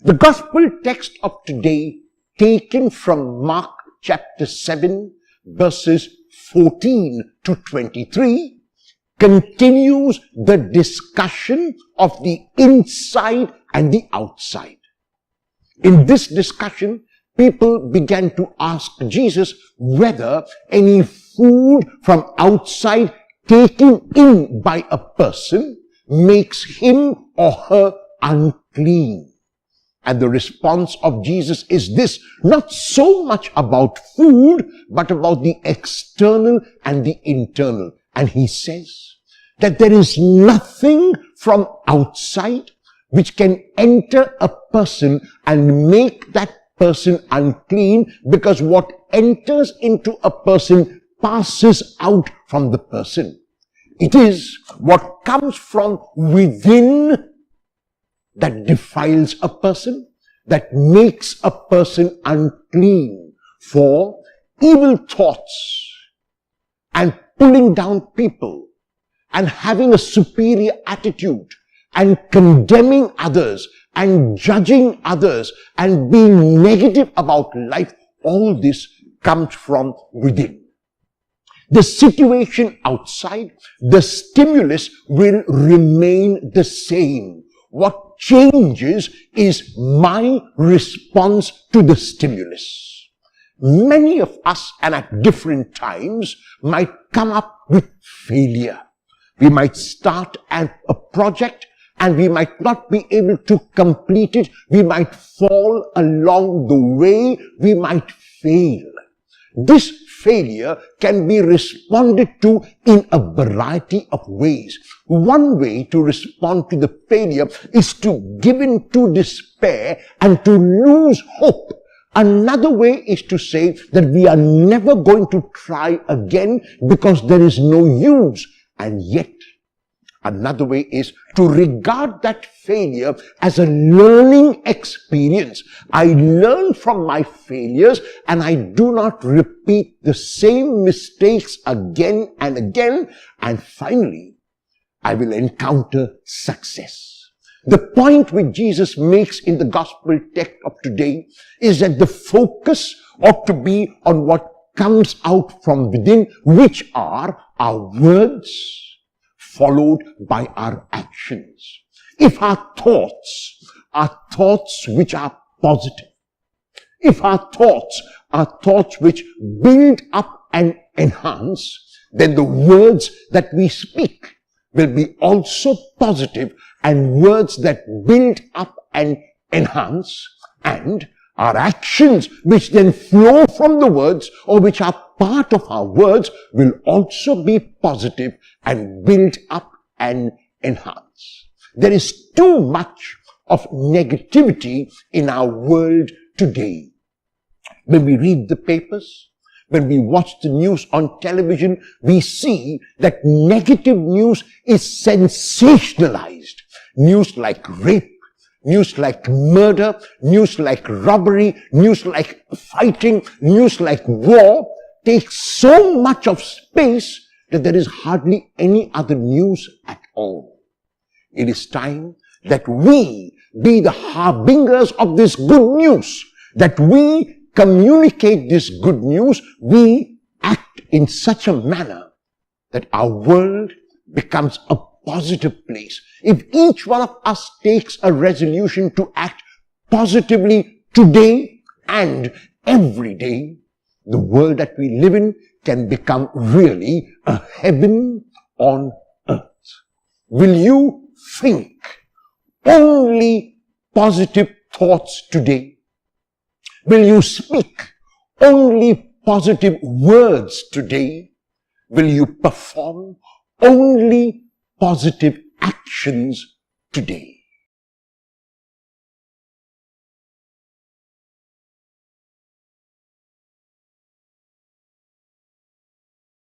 The gospel text of today, taken from Mark chapter 7, verses 14 to 23, continues the discussion of the inside and the outside. In this discussion, people began to ask Jesus whether any food from outside taken in by a person makes him or her unclean. And the response of Jesus is this: not so much about food, but about the external and the internal. And he says that there is nothing from outside which can enter a person and make that person unclean, because what enters into a person passes out from the person. It is what comes from within that defiles a person, that makes a person unclean. For evil thoughts and pulling down people and having a superior attitude and condemning others and judging others and being negative about life, all this comes from within. The situation outside, the stimulus will remain the same. What changes is my response to the stimulus. Many of us, and at different times, might come up with failure. We might start a project and we might not be able to complete it. We might fall along the way. We might fail. This failure can be responded to in a variety of ways. One way to respond to the failure is to give in to despair and to lose hope. Another way is to say that we are never going to try again because there is no use. And yet, another way is to regard that failure as a learning experience. I learn from my failures and I do not repeat the same mistakes again and again. And finally, I will encounter success. The point which Jesus makes in the gospel text of today is that the focus ought to be on what comes out from within, which are our words, followed by our actions. If our thoughts are thoughts which are positive, if our thoughts are thoughts which build up and enhance, then the words that we speak will be also positive and words that build up and enhance, and our actions which then flow from the words or which are part of our words will also be positive and build up and enhance. There is too much of negativity in our world today. When we read the papers, when we watch the news on television, we see that negative news is sensationalized. News like rape, news like murder, news like robbery, news like fighting, news like war takes so much of space that there is hardly any other news at all. It is time that we be the harbingers of this good news, that we communicate this good news, we act in such a manner that our world becomes a positive place. If each one of us takes a resolution to act positively today and every day, the world that we live in can become really a heaven on earth. Will you think only positive thoughts today? Will you speak only positive words today? Will you perform only positive actions today?